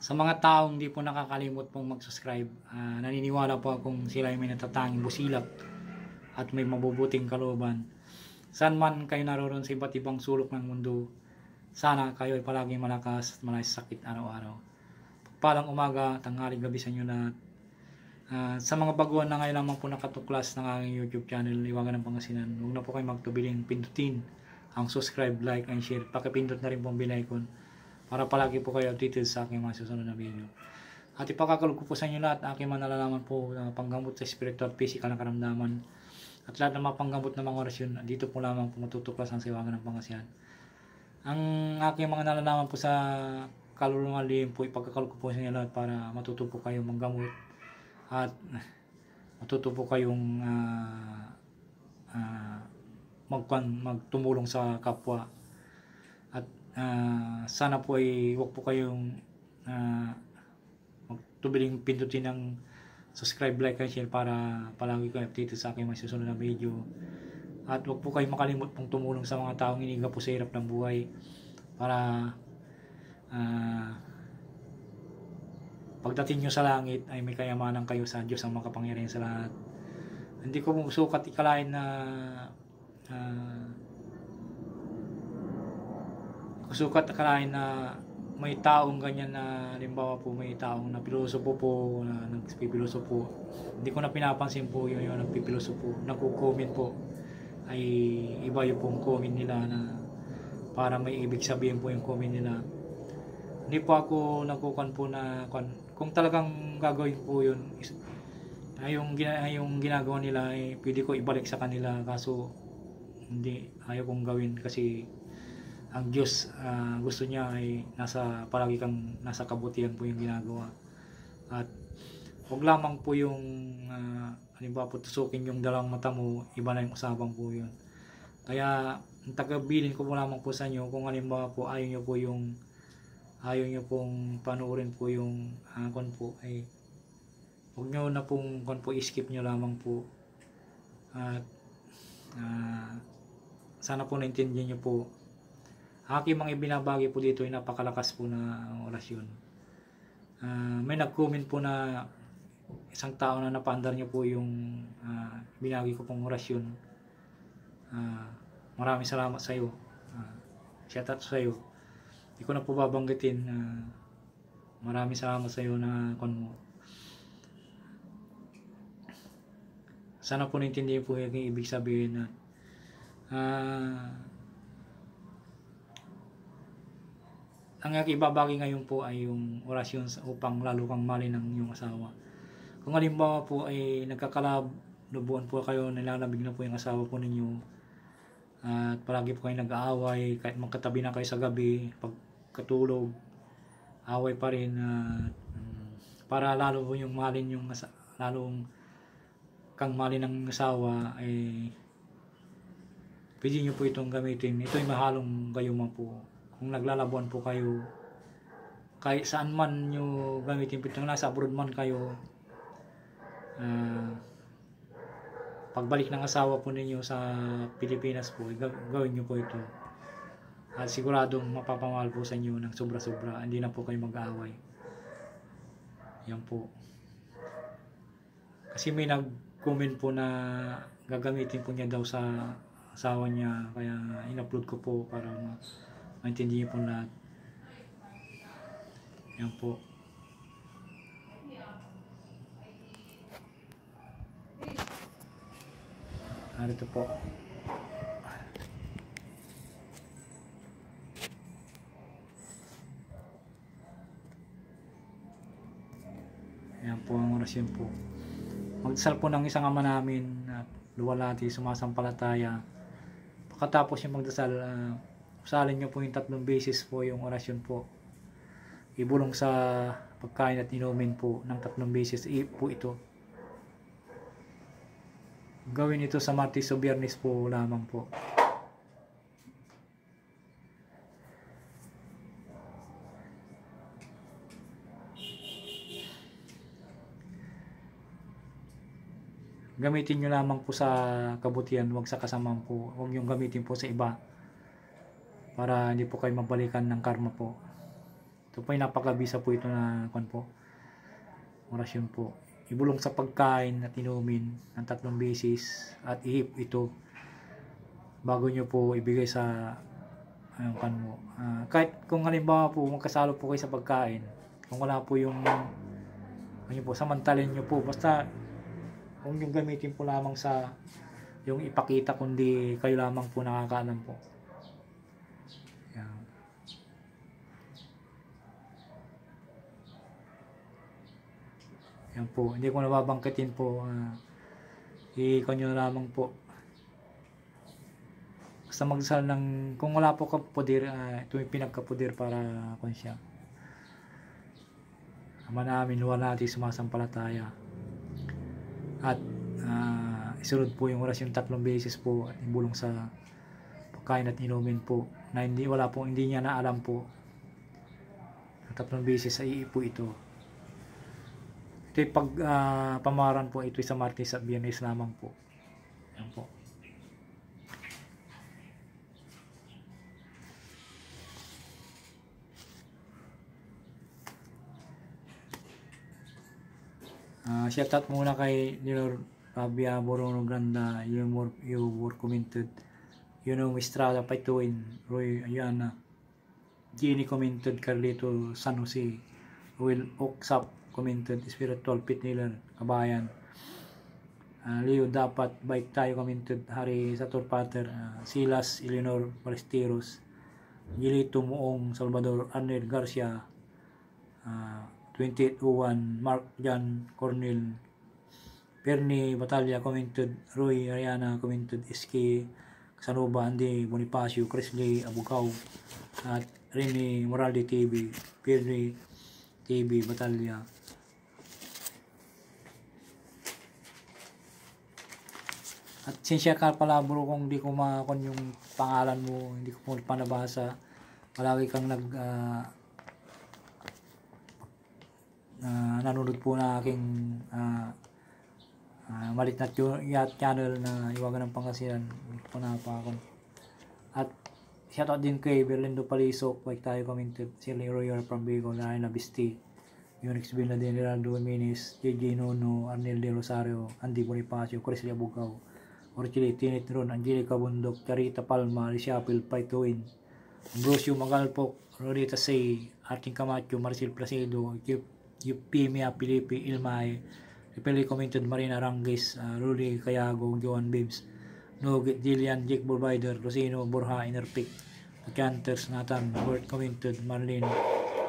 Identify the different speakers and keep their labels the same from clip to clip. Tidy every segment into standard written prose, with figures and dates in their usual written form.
Speaker 1: Sa mga taong di po nakakalimot pong mag-subscribe, naniniwala po akong sila ay may natatanging busilak at may mabubuting kalooban. Saan man kayo naroon sa iba't ibang sulok ng mundo, sana kayo ay palaging malakas at malay sa sakit araw-araw. Pagpalang umaga, tanghali, gabi sa inyo lahat. Sa mga baguhan na ngayon lamang po nakatuklas ng aking YouTube channel, Liwagan ng Pangasinan, huwag na po kayo magtubiling pindutin ang subscribe, like, and share. Pakipindot na rin po ang bell icon para palagi po kayo updated sa aking mga susunod na video. At ipakakalog ko po sa inyo lahat aking mga nalalaman po na panggamot sa spiritual, physical na karamdaman at lahat ng mga panggamot na mga orasyon. Dito po lamang po matutuklas ang Liwagan ng Pangasinan. Ang aking mga nalalaman po sa kalulungan lihim po, ipagkakalog ko po sa inyo lahat para matuto po kayong manggamot at matuto po kayong magtumulong sa kapwa. At sana po ay huwag po kayong magtubiling pindutin ng subscribe, like, and share para palagi kayo updated sa aking mga susunod na video. At huwag po kayong makalimot pong tumulong sa mga taong iniga po sa hirap ng buhay para pagdating nyo sa langit ay may kayamanan kayo sa Diyos ang makapangyarihan sa lahat. Hindi ko sukat ikalain na may taong ganyan na halimbawa po may taong na pilosopo po na nagpipilosopo. Hindi ko na pinapansin po yung nagpipilosopo, nagko-comment po ay iba yung pong comment nila na para may ibig sabihin po yung comment nila. Hindi po ako nagkukan po na kung talagang gagawin po yun yung ginagawa nila ay pwede ko ibalik sa kanila, kaso hindi, ayaw kong gawin kasi ang Diyos gusto niya ay palagi kang nasa kabutihan po yung ginagawa. At huwag lamang po yung halimbawa po tusukin yung dalawang mata mo, iba na yung usapan po yun. Kaya tagabilin ko po lamang po sa inyo kung halimbawa po ayaw nyo pong panoorin po yung po ay huwag nyo na pong skip nyo lamang po. At sana po naintindihan nyo po. Aking mga ibinabagi po dito ay napakalakas po na orasyon. May nag-comment po na isang tao na napaandar nyo po yung binagi ko pong orasyon. Maraming salamat sa iyo. Shout out sa iyo. Hindi ko na po babanggitin. Maraming salamat sa iyo na mo. Sana po naintindihan po yung ibig sabihin na ang aking ibabagi ngayon po ay yung orasyon upang lalo kang mahalin ng iyong asawa. Kung halimbawa po ay nagkakalabuan po kayo, nilalabig na po yung asawa po ninyo at palagi po kayo nag-aaway, kahit magkatabi na kayo sa gabi, pagkatulog, away pa rin, para lalo po yung mahalin yung lalong kang mahalin ng asawa, ay pwede nyo po itong gamitin. Ito ay mahalong gayuma po. Kung naglalabuan po kayo, kahit saan man nyo gamitin po ito, nasa abroad man kayo, pagbalik ng asawa po ninyo sa Pilipinas po, gawin nyo po ito. At siguradong mapapamahal po sa inyo ng sobra-sobra. Hindi na po kayo mag-aaway. Yan po. Kasi may nag-comment po na gagamitin po niya daw sa asawa niya. Kaya in-upload ko po para maintindihan po lahat. Yan po. Narito po. Yan po ang orasyon po. Magdasal po ng isang ama namin at luwalhati, sumasampalataya. Pagkatapos yung magdasal, usalin nyo po yung 3 beses po yung orasyon po. Ibulong sa pagkain at inumin po ng 3 beses po ito. Gawin ito sa Martes o Biyernes po lamang po. Gamitin nyo lamang po sa kabutihan, huwag sa kasamaan po. Huwag nyo gamitin po sa iba para hindi po kayo mabalikan ng karma po. Ito po ay napakabisa po ito na kwan po. Orasyon po. Ibulong sa pagkain at inumin ng 3 beses at ihip ito bago nyo po ibigay sa kan mo. Kahit kung halimbawa po magkasalo po kayo sa pagkain, kung wala po yung ano po, samantalin nyo po, basta kung yung gamitin po lamang sa yung ipakita, kundi kayo lamang po nakakaalam po. Yan. Yan po, hindi ko nababangkitin po, ikon nyo lamang po. Basta magdasal ng, kung wala po kapudir, ito yung pinagkapudir para kung siya. Ama namin, luwa natin sumasampalataya. At isunod po yung orasyon 3 beses po at ibulong sa pagkain at inumin po na hindi niya na alam po. 3 beses sa iipo ito. Ito yung pamaran po, ito sa Martes at Biyernes lamang po. Yan po. Shout out muna kay Nilor Fabia Borono Granda, you were commented. Estrada Paituin, Roy Ayana, Jenny commented, Carlito San Jose, Will Oksap commented, Spiritual Pit Niller Kabayan, Leo Dapat Bike Tayo commented, Hari Sator Pater, Silas Eleanor Balesteros, Gilito Muong Salvador, Arnel Garcia, 2801 Mark Jan Cornel, Perni Batalya commented, Roy Ariana commented, SK Casanova, Andy Bonifacio, Crisley Abugaw, at Rene Moralde TV, Perni TV Batalya. At sinsya ka pala bro kung di ko makakon yung pangalan mo, hindi ko pa nabasa. Palagi kang nanonood po na aking malit na channel na Iwagan ng Pangasinan. Hindi po napakon. At shoutout din kay Berlindo Palisok, like tayo commented, Sirling Royal from Bicol, Ryan Labisti, Unix Bin na din, Ronaldo Minis, JJ Nono, Arnel De Rosario, Andy Bonifacio, Chris Liabugaw, Orchili Tinit Ron, Angelica Bundok, Charita Palma, Lisiapil Paituin, Ambrosio Magalpok, Rodita Say, Arting Camacho, Marcel Placido, Eupimia Pilipi Ilmay, Repelli commented, Marina Rangis, Rudy Cayago, Joan Bibbs, Nugget Jillian, Jake Burbider, Rosino Borja, Inerpic, Chanters Nathan, Word commented, Marlene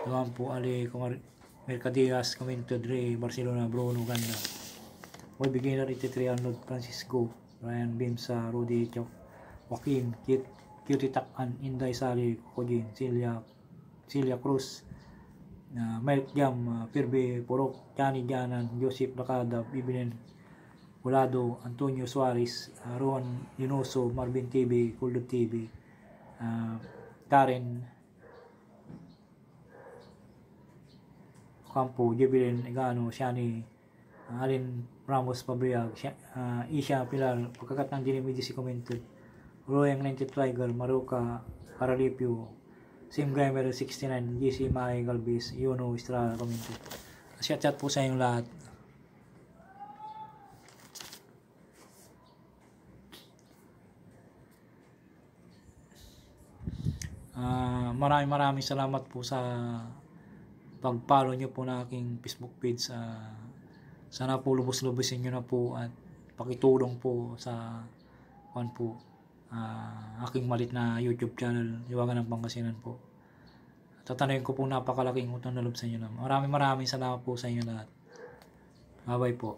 Speaker 1: Luampo, Ali Mercadias commented, Ray Barcelona, Bruno Ganda, Boy Beginner 83, Arnold Francisco, Ryan Bimsa, Rudy Chok, Joaquin, Cutie Takan, Inday Sali, Kojin, Celia Cruz, Mike Jam, Pirbe Porok, Johnny Janan, Joseph Lacada, Bibinen Volado, Antonio Suarez, Ron Linoso, Marvin TV, Kuldo TV, Karen Campo, Jebilin Egano, Shani, Alin Ramos Pabriag, Isha Pilar, pagkakat ng Jinimidi si commented, Royang 90 Tiger, Maruka, Caralipio, Sim Gamer 69, GC Mai Galbis, Yono Estrada commented. Chat po sa inyong lahat. Maraming salamat po sa pag-follow nyo po na aking Facebook page. Sana po lubos-lubosin nyo na po at pakitulong po sa aking malit na YouTube channel, Iwagan ng Pangasinan po. Tatanayin ko po napakalaking utang na loob sa inyo. Maraming salamat po sa inyo lahat. Bye bye po.